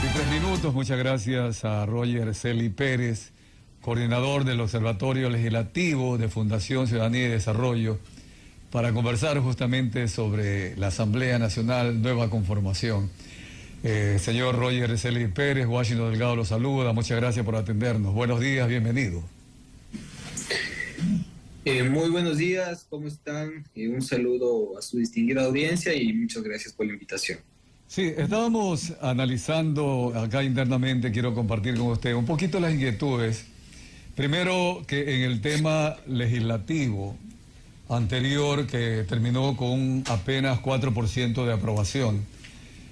Y 3 minutos, muchas gracias a Roger Celi Pérez, coordinador del Observatorio Legislativo de Fundación Ciudadanía y Desarrollo, para conversar justamente sobre la Asamblea Nacional Nueva Conformación. Señor Roger Celi Pérez, Washington Delgado lo saluda, muchas gracias por atendernos. Buenos días, bienvenido. Muy buenos días, ¿cómo están? Un saludo a su distinguida audiencia y muchas gracias por la invitación. Sí, estábamos analizando acá internamente, quiero compartir con usted un poquito las inquietudes. Primero, que en el tema legislativo anterior, que terminó con apenas 4% de aprobación.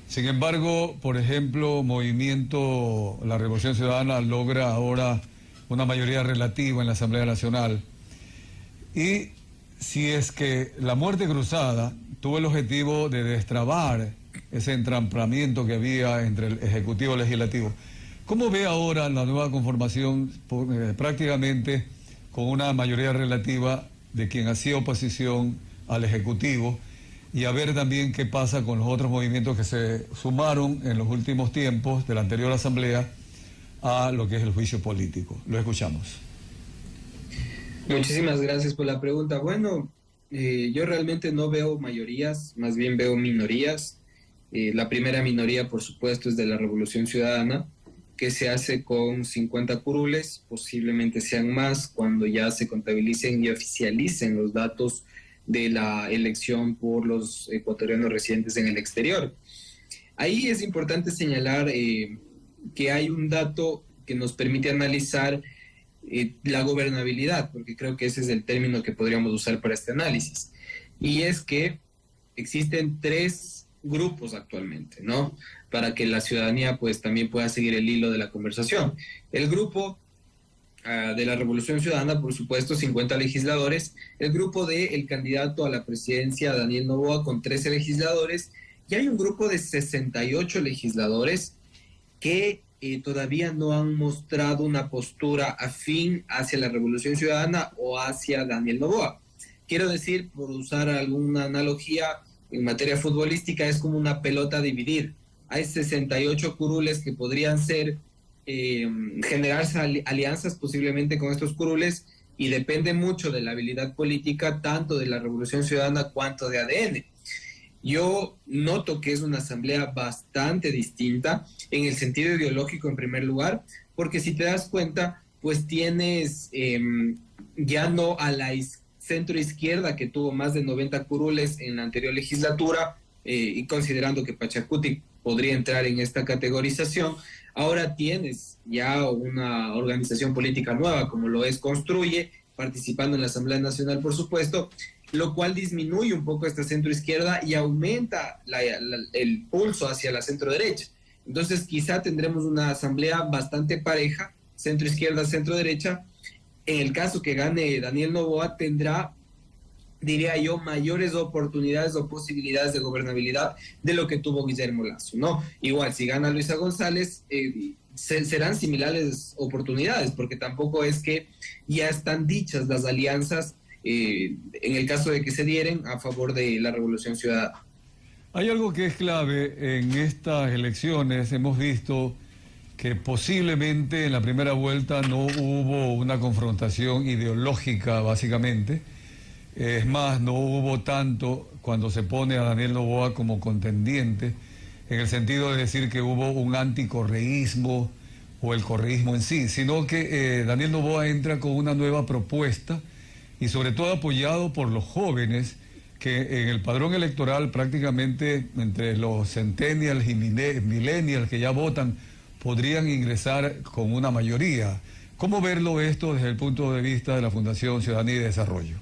Sin embargo, por ejemplo, Movimiento La Revolución Ciudadana logra ahora una mayoría relativa en la Asamblea Nacional. Y si es que la muerte cruzada tuvo el objetivo de destrabar ese entrampamiento que había entre el Ejecutivo y el Legislativo, ¿cómo ve ahora la nueva conformación prácticamente con una mayoría relativa de quien hacía oposición al Ejecutivo, y a ver también qué pasa con los otros movimientos que se sumaron en los últimos tiempos de la anterior Asamblea a lo que es el juicio político? Lo escuchamos. Muchísimas gracias por la pregunta. Bueno, yo realmente no veo mayorías, más bien veo minorías. La primera minoría, por supuesto, es de la Revolución Ciudadana, que se hace con 50 curules, posiblemente sean más cuando ya se contabilicen y oficialicen los datos de la elección por los ecuatorianos residentes en el exterior. Ahí es importante señalar que hay un dato que nos permite analizar la gobernabilidad, porque creo que ese es el término que podríamos usar para este análisis. Y es que existen 3 grupos actualmente, ¿no? Para que la ciudadanía pues también pueda seguir el hilo de la conversación. El grupo de la Revolución Ciudadana, por supuesto, 50 legisladores, el grupo del candidato a la presidencia, Daniel Noboa, con 13 legisladores, y hay un grupo de 68 legisladores que todavía no han mostrado una postura afín hacia la Revolución Ciudadana o hacia Daniel Noboa. Quiero decir, por usar alguna analogía, en materia futbolística es como una pelota a dividir. Hay 68 curules que podrían ser generarse alianzas posiblemente con estos curules, y depende mucho de la habilidad política tanto de la Revolución Ciudadana cuanto de ADN. Yo noto que es una asamblea bastante distinta en el sentido ideológico en primer lugar, porque si te das cuenta, pues tienes ya no a la centro izquierda, que tuvo más de 90 curules en la anterior legislatura, y considerando que Pachacuti podría entrar en esta categorización, ahora tienes ya una organización política nueva, como lo es Construye, participando en la Asamblea Nacional, por supuesto, lo cual disminuye un poco esta centro izquierda y aumenta el pulso hacia la centro derecha. Entonces quizá tendremos una asamblea bastante pareja, centro izquierda, centro derecha. En el caso que gane Daniel Noboa, tendrá, diría yo, mayores oportunidades o posibilidades de gobernabilidad de lo que tuvo Guillermo Lasso, ¿no? Igual, si gana Luisa González, serán similares oportunidades, porque tampoco es que ya están dichas las alianzas en el caso de que se dieren a favor de la Revolución Ciudadana. Hay algo que es clave en estas elecciones. Hemos visto que posiblemente en la primera vuelta no hubo una confrontación ideológica, básicamente. Es más, no hubo tanto cuando se pone a Daniel Noboa como contendiente, en el sentido de decir que hubo un anticorreísmo o el correísmo en sí, sino que Daniel Noboa entra con una nueva propuesta, y sobre todo apoyado por los jóvenes, que en el padrón electoral prácticamente entre los centennials y millennials que ya votan podrían ingresar con una mayoría. ¿Cómo verlo esto desde el punto de vista de la Fundación Ciudadanía y Desarrollo?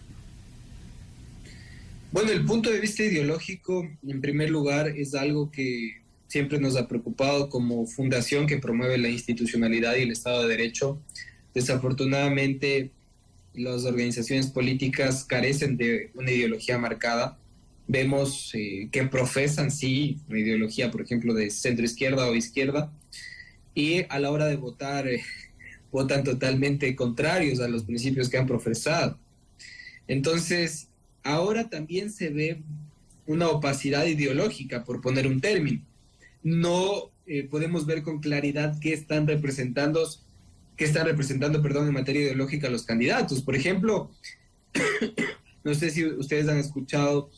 Bueno, el punto de vista ideológico, en primer lugar, es algo que siempre nos ha preocupado como fundación que promueve la institucionalidad y el Estado de Derecho. Desafortunadamente, las organizaciones políticas carecen de una ideología marcada. Vemos que profesan, sí, una ideología, por ejemplo, de centro izquierda o izquierda, y a la hora de votar, votan totalmente contrarios a los principios que han profesado. Entonces, ahora también se ve una opacidad ideológica, por poner un término. No podemos ver con claridad qué están representando, en materia ideológica los candidatos. Por ejemplo, no sé si ustedes han escuchado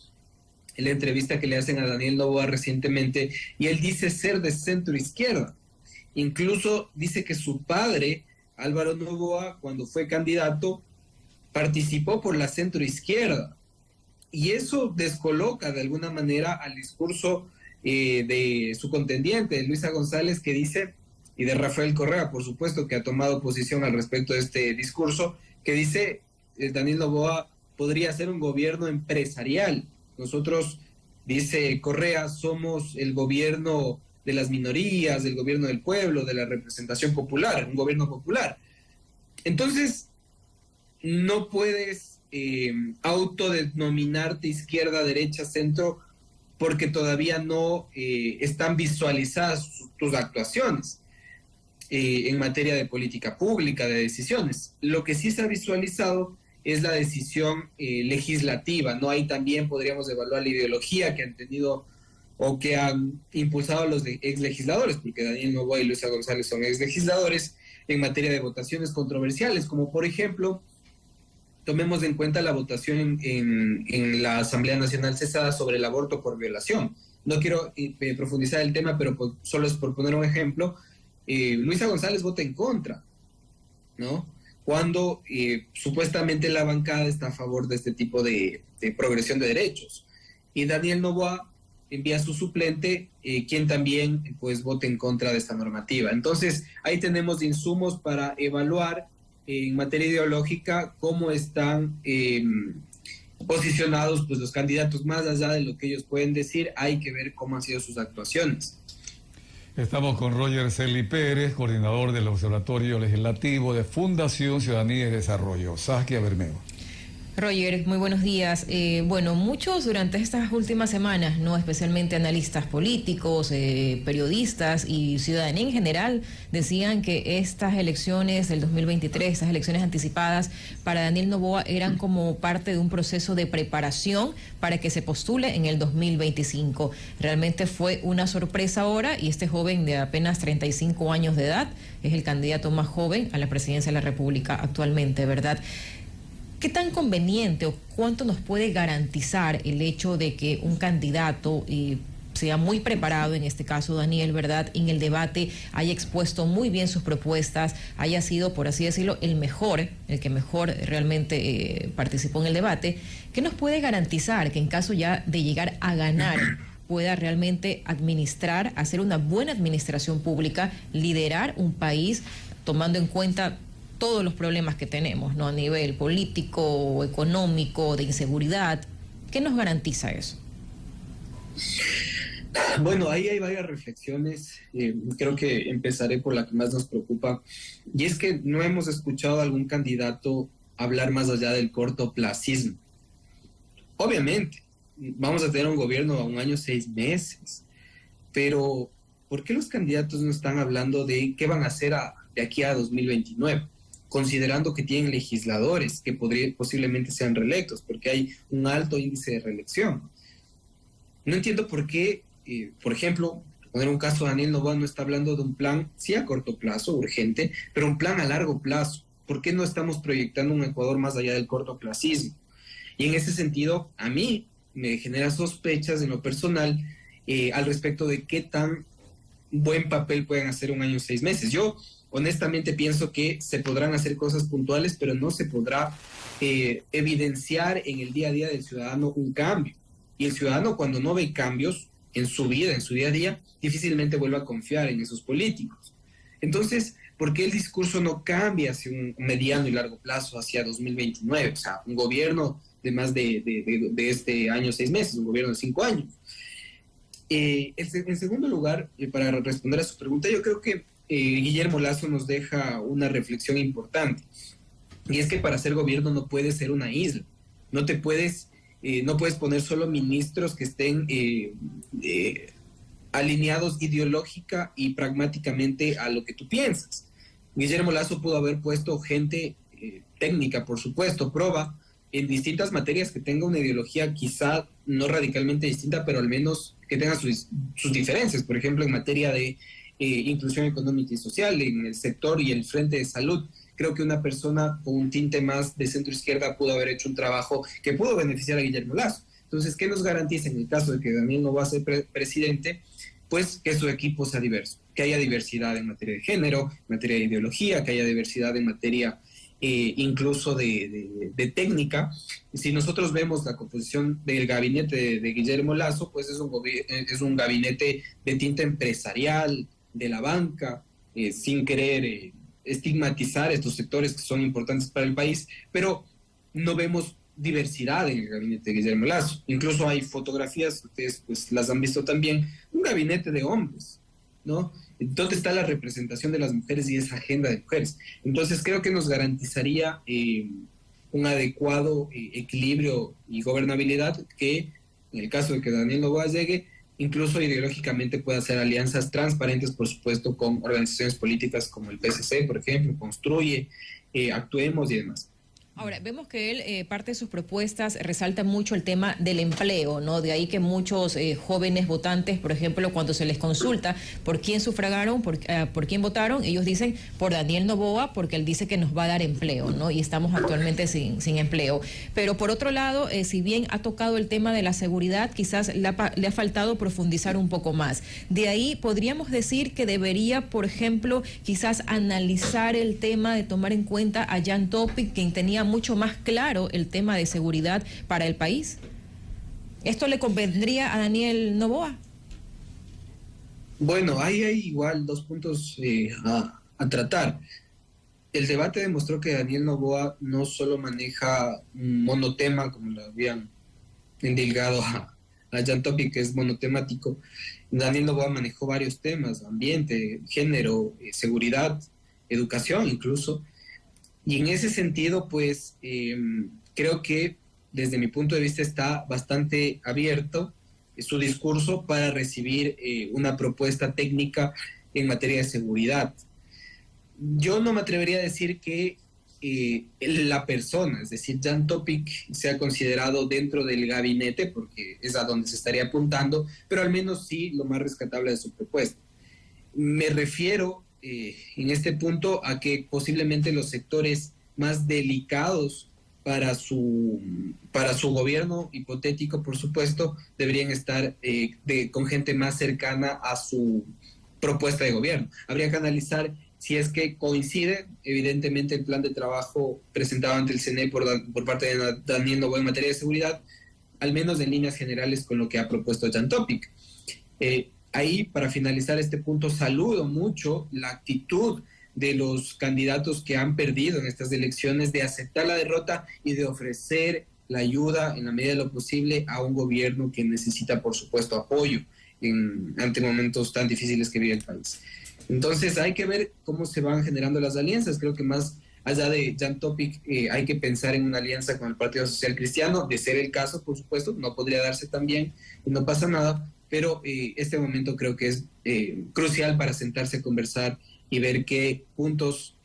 la entrevista que le hacen a Daniel Noboa recientemente, y él dice ser de centro izquierda. Incluso dice que su padre, Álvaro Noboa, cuando fue candidato, participó por la centro izquierda. Y eso descoloca de alguna manera al discurso de su contendiente, de Luisa González, que dice, y de Rafael Correa, por supuesto, que ha tomado posición al respecto de este discurso, que dice, Daniel Noboa podría ser un gobierno empresarial. Nosotros, dice Correa, somos el gobierno de las minorías, del gobierno del pueblo, de la representación popular, un gobierno popular. Entonces, no puedes autodenominarte izquierda, derecha, centro, porque todavía no están visualizadas tus actuaciones en materia de política pública, de decisiones. Lo que sí se ha visualizado es la decisión legislativa, ¿no? Ahí también podríamos evaluar la ideología que han tenido o que han impulsado los ex legisladores, porque Daniel Noboa y Luisa González son ex legisladores en materia de votaciones controversiales, como por ejemplo, tomemos en cuenta la votación en la Asamblea Nacional cesada sobre el aborto por violación. No quiero profundizar el tema, pero solo es por poner un ejemplo. Luisa González vota en contra, ¿no? Cuando supuestamente la bancada está a favor de este tipo de progresión de derechos. Y Daniel Noboa envía a su suplente, quien también pues vota en contra de esta normativa. Entonces, ahí tenemos insumos para evaluar en materia ideológica cómo están posicionados pues los candidatos. Más allá de lo que ellos pueden decir, hay que ver cómo han sido sus actuaciones. Estamos con Roger Celi Pérez, coordinador del Observatorio Legislativo de Fundación Ciudadanía y Desarrollo. Saskia Bermeo. Roger, muy buenos días. Bueno, muchos durante estas últimas semanas, no especialmente analistas políticos, periodistas y ciudadanía en general, decían que estas elecciones del 2023, estas elecciones anticipadas para Daniel Noboa eran como parte de un proceso de preparación para que se postule en el 2025. Realmente fue una sorpresa ahora y este joven de apenas 35 años de edad es el candidato más joven a la presidencia de la República actualmente, ¿verdad? ¿Qué tan conveniente o cuánto nos puede garantizar el hecho de que un candidato sea muy preparado, en este caso Daniel, ¿verdad?, en el debate haya expuesto muy bien sus propuestas, haya sido, por así decirlo, el que mejor realmente participó en el debate? ¿Qué nos puede garantizar que en caso ya de llegar a ganar pueda realmente administrar, hacer una buena administración pública, liderar un país tomando en cuenta todos los problemas que tenemos, ¿no?, a nivel político, económico, de inseguridad? ¿Qué nos garantiza eso? Bueno, ahí hay varias reflexiones. Creo que empezaré por la que más nos preocupa, y es que no hemos escuchado a algún candidato hablar más allá del cortoplacismo. Obviamente, vamos a tener un gobierno a 1 año, 6 meses, pero ¿por qué los candidatos no están hablando de qué van a hacer de aquí a 2029? Considerando que tienen legisladores que posiblemente sean reelectos, porque hay un alto índice de reelección. No entiendo por qué, por ejemplo, poner un caso, Daniel Noboa no está hablando de un plan, sí a corto plazo, urgente, pero un plan a largo plazo. ¿Por qué no estamos proyectando un Ecuador más allá del cortoplacismo? Y en ese sentido, a mí me genera sospechas en lo personal al respecto de qué tan buen papel pueden hacer 1 año, 6 meses. Yo honestamente pienso que se podrán hacer cosas puntuales, pero no se podrá evidenciar en el día a día del ciudadano un cambio. Y el ciudadano, cuando no ve cambios en su vida, en su día a día, difícilmente vuelve a confiar en esos políticos. Entonces, ¿por qué el discurso no cambia hacia un mediano y largo plazo, hacia 2029? O sea, un gobierno de más de este año, 6 meses, un gobierno de 5 años. En segundo lugar, para responder a su pregunta, yo creo que Guillermo Lasso nos deja una reflexión importante, y es que para ser gobierno no puedes ser una isla, no puedes poner solo ministros que estén alineados ideológica y pragmáticamente a lo que tú piensas. Guillermo Lasso pudo haber puesto gente técnica, por supuesto, proba en distintas materias que tenga una ideología quizá no radicalmente distinta, pero al menos que tenga sus diferencias. Por ejemplo, en materia de inclusión económica y social, en el sector y el frente de salud. Creo que una persona con un tinte más de centro izquierda pudo haber hecho un trabajo que pudo beneficiar a Guillermo Lasso. Entonces, ¿qué nos garantiza en el caso de que Daniel no va a ser presidente? Pues que su equipo sea diverso, que haya diversidad en materia de género, en materia de ideología, que haya diversidad en materia incluso de técnica. Si nosotros vemos la composición del gabinete de Guillermo Lasso, pues es un gabinete de tinta empresarial, de la banca, sin querer estigmatizar estos sectores que son importantes para el país, pero no vemos diversidad en el gabinete de Guillermo Lasso. Incluso hay fotografías, ustedes pues las han visto también, un gabinete de hombres, ¿no? ¿Dónde está la representación de las mujeres y esa agenda de mujeres? Entonces creo que nos garantizaría un adecuado equilibrio y gobernabilidad que, en el caso de que Daniel Noboa llegue, incluso ideológicamente pueda hacer alianzas transparentes, por supuesto, con organizaciones políticas como el PSC, por ejemplo, Construye, Actuemos y demás. Ahora, vemos que él, parte de sus propuestas, resalta mucho el tema del empleo, ¿no? De ahí que muchos jóvenes votantes, por ejemplo, cuando se les consulta por quién sufragaron, por quién votaron, ellos dicen por Daniel Noboa, porque él dice que nos va a dar empleo, ¿no? Y estamos actualmente sin empleo. Pero por otro lado, si bien ha tocado el tema de la seguridad, quizás le ha faltado profundizar un poco más. De ahí podríamos decir que debería, por ejemplo, quizás analizar el tema de tomar en cuenta a Jan Topic, quien tenía mucho más claro el tema de seguridad para el país. ¿Esto le convendría a Daniel Noboa? Bueno, ahí hay igual dos puntos a tratar. El debate demostró que Daniel Noboa no solo maneja un monotema, como lo habían endilgado a Jan Topic, que es monotemático. Daniel Noboa manejó varios temas: ambiente, género, seguridad, educación incluso. Y en ese sentido, pues, creo que desde mi punto de vista está bastante abierto su discurso para recibir una propuesta técnica en materia de seguridad. Yo no me atrevería a decir que la persona, es decir, Jan Topic, sea considerado dentro del gabinete, porque es a donde se estaría apuntando, pero al menos sí lo más rescatable de su propuesta. Me refiero en este punto a que posiblemente los sectores más delicados para su gobierno hipotético, por supuesto, deberían estar con gente más cercana a su propuesta de gobierno. Habría que analizar si es que coincide, evidentemente, el plan de trabajo presentado ante el CNE por parte de Daniel Noboa en materia de seguridad, al menos en líneas generales con lo que ha propuesto Jan Topic. Ahí, para finalizar este punto, saludo mucho la actitud de los candidatos que han perdido en estas elecciones de aceptar la derrota y de ofrecer la ayuda en la medida de lo posible a un gobierno que necesita, por supuesto, apoyo ante momentos tan difíciles que vive el país. Entonces hay que ver cómo se van generando las alianzas. Creo que más allá de Jan Topic hay que pensar en una alianza con el Partido Social Cristiano. De ser el caso, por supuesto, no podría darse tan bien y no pasa nada, pero este momento creo que es crucial para sentarse a conversar y ver qué puntos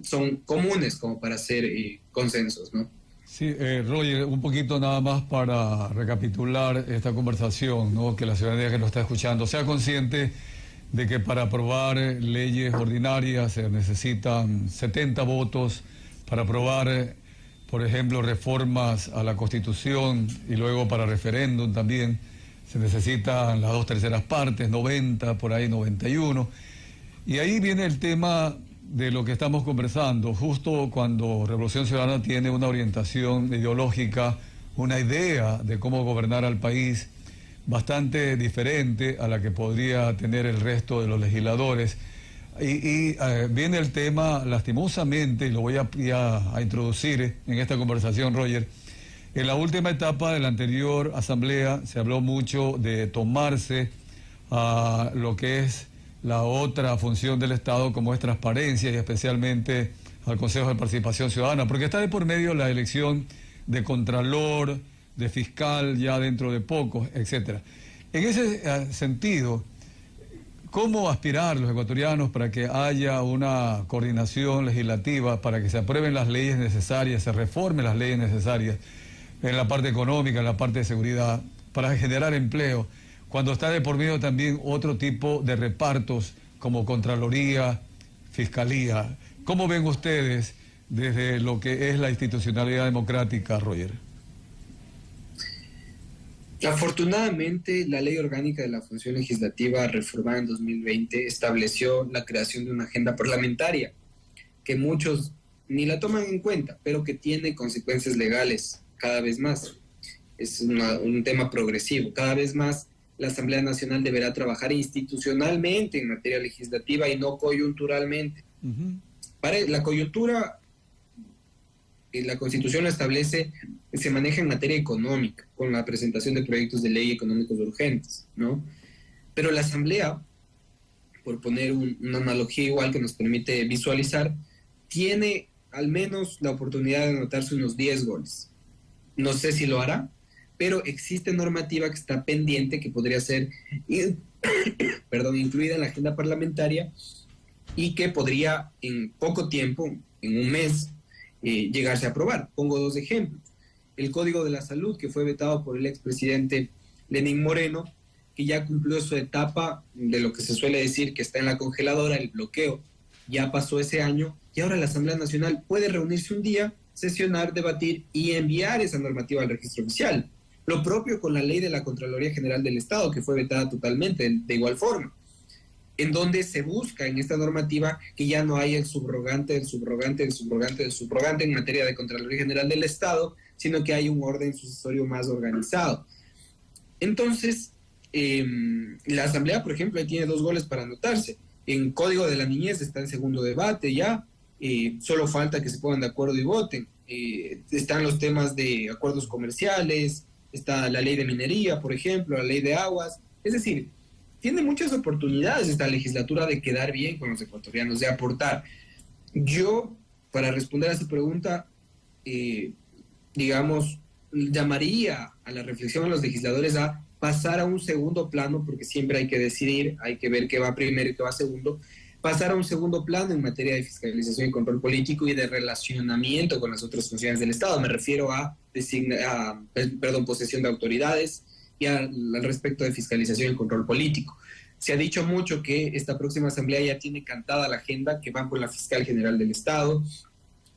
son comunes como para hacer consensos, ¿no? Sí, Roger, un poquito nada más para recapitular esta conversación, ¿no? Que la ciudadanía que nos está escuchando sea consciente de que para aprobar leyes ordinarias se necesitan 70 votos, para aprobar, por ejemplo, reformas a la Constitución y luego para referéndum también se necesitan las 2/3 partes, 90, por ahí 91. Y ahí viene el tema de lo que estamos conversando, justo cuando Revolución Ciudadana tiene una orientación ideológica, una idea de cómo gobernar al país bastante diferente a la que podría tener el resto de los legisladores. Y viene el tema, lastimosamente, y lo voy a introducir en esta conversación, Roger. En la última etapa de la anterior asamblea se habló mucho de tomarse a lo que es la otra función del Estado, como es transparencia, y especialmente al Consejo de Participación Ciudadana, porque está de por medio la elección de contralor, de fiscal ya dentro de poco, etcétera. En ese sentido, ¿cómo aspirar los ecuatorianos para que haya una coordinación legislativa, para que se aprueben las leyes necesarias, se reformen las leyes necesarias en la parte económica, en la parte de seguridad, para generar empleo, cuando está de por medio también otro tipo de repartos como Contraloría, Fiscalía. ¿Cómo ven ustedes desde lo que es la institucionalidad democrática, Roger? Afortunadamente, la Ley Orgánica de la Función Legislativa, reformada en 2020, estableció la creación de una agenda parlamentaria que muchos ni la toman en cuenta, pero que tiene consecuencias legales cada vez más. Es un tema progresivo. Cada vez más la Asamblea Nacional deberá trabajar institucionalmente en materia legislativa y no coyunturalmente. Para la coyuntura, la Constitución lo establece, se maneja en materia económica, con la presentación de proyectos de ley económicos urgentes, ¿no? Pero la Asamblea, por poner una analogía igual que nos permite visualizar, tiene al menos la oportunidad de anotarse unos 10 goles. No sé si lo hará, pero existe normativa que está pendiente, que podría ser incluida en la agenda parlamentaria y que podría en poco tiempo, en un mes, llegarse a aprobar. Pongo 2 ejemplos. El Código de la Salud, que fue vetado por el expresidente Lenín Moreno, que ya cumplió su etapa de lo que se suele decir que está en la congeladora, el bloqueo, ya pasó ese año, y ahora la Asamblea Nacional puede reunirse un día, sesionar, debatir y enviar esa normativa al registro oficial. Lo propio con la ley de la Contraloría General del Estado, que fue vetada totalmente de igual forma, en donde se busca en esta normativa que ya no haya el subrogante en materia de Contraloría General del Estado, sino que haya un orden sucesorio más organizado. Entonces, la Asamblea, por ejemplo, tiene 2 goles para anotarse. En Código de la Niñez está en segundo debate ya, solo falta que se pongan de acuerdo y voten. Están los temas de acuerdos comerciales, está la ley de minería, por ejemplo, la ley de aguas. Es decir, tiene muchas oportunidades esta legislatura de quedar bien con los ecuatorianos, de aportar. Yo, para responder a esa pregunta, llamaría a la reflexión a los legisladores a pasar a un segundo plano, porque siempre hay que decidir, hay que ver qué va primero y qué va segundo, pasar a un segundo plano en materia de fiscalización y control político y de relacionamiento con las otras funciones del Estado. Me refiero a posesión de autoridades y al respecto de fiscalización y control político. Se ha dicho mucho que esta próxima asamblea ya tiene cantada la agenda, que van por la Fiscal General del Estado,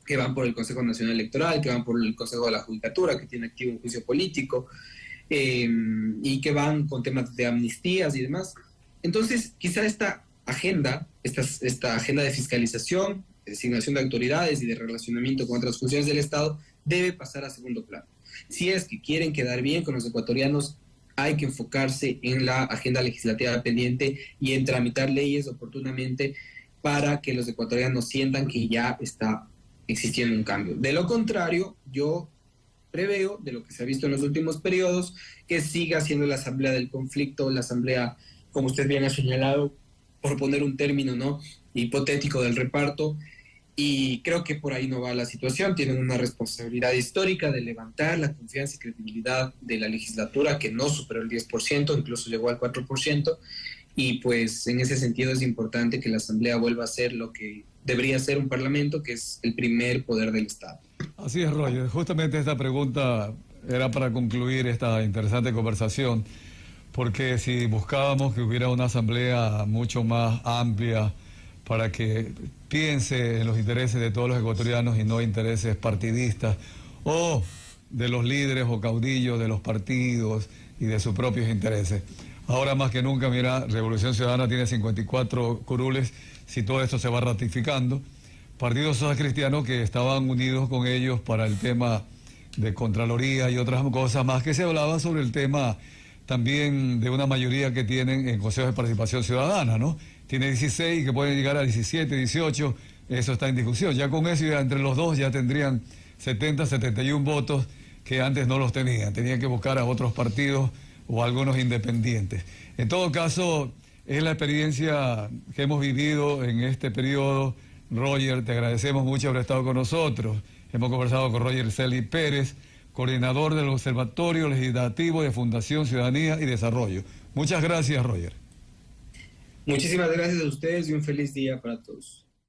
que van por el Consejo Nacional Electoral, que van por el Consejo de la Judicatura, que tiene activo un juicio político, y que van con temas de amnistías y demás. Entonces, quizá esta agenda de fiscalización, de designación de autoridades y de relacionamiento con otras funciones del Estado debe pasar a segundo plano. Si es que quieren quedar bien con los ecuatorianos, hay que enfocarse en la agenda legislativa pendiente y en tramitar leyes oportunamente para que los ecuatorianos sientan que ya está existiendo un cambio. De lo contrario, yo preveo, de lo que se ha visto en los últimos periodos, que siga siendo la asamblea del conflicto, la asamblea, como usted bien ha señalado, por poner un término, ¿no?, hipotético, del reparto, y creo que por ahí no va la situación. Tienen una responsabilidad histórica de levantar la confianza y credibilidad de la legislatura, que no superó el 10%, incluso llegó al 4%, y pues en ese sentido es importante que la asamblea vuelva a ser lo que debería ser un parlamento, que es el primer poder del Estado. Así es, Roger. Justamente esta pregunta era para concluir esta interesante conversación, porque si buscábamos que hubiera una asamblea mucho más amplia para que piense en los intereses de todos los ecuatorianos y no intereses partidistas o de los líderes o caudillos de los partidos y de sus propios intereses. Ahora más que nunca, mira, Revolución Ciudadana tiene 54 curules, si todo esto se va ratificando. Partidos social cristianos que estaban unidos con ellos para el tema de Contraloría y otras cosas más, que se hablaba sobre el tema también de una mayoría que tienen en consejos de participación ciudadana, ¿no? Tiene 16 que pueden llegar a 17, 18, eso está en discusión. Ya con eso, ya entre los dos ya tendrían 70, 71 votos que antes no los tenían. Tenían que buscar a otros partidos o a algunos independientes. En todo caso, es la experiencia que hemos vivido en este periodo. Roger, te agradecemos mucho haber estado con nosotros. Hemos conversado con Roger Celi Pérez, coordinador del Observatorio Legislativo de Fundación Ciudadanía y Desarrollo. Muchas gracias, Roger. Muchísimas gracias a ustedes y un feliz día para todos.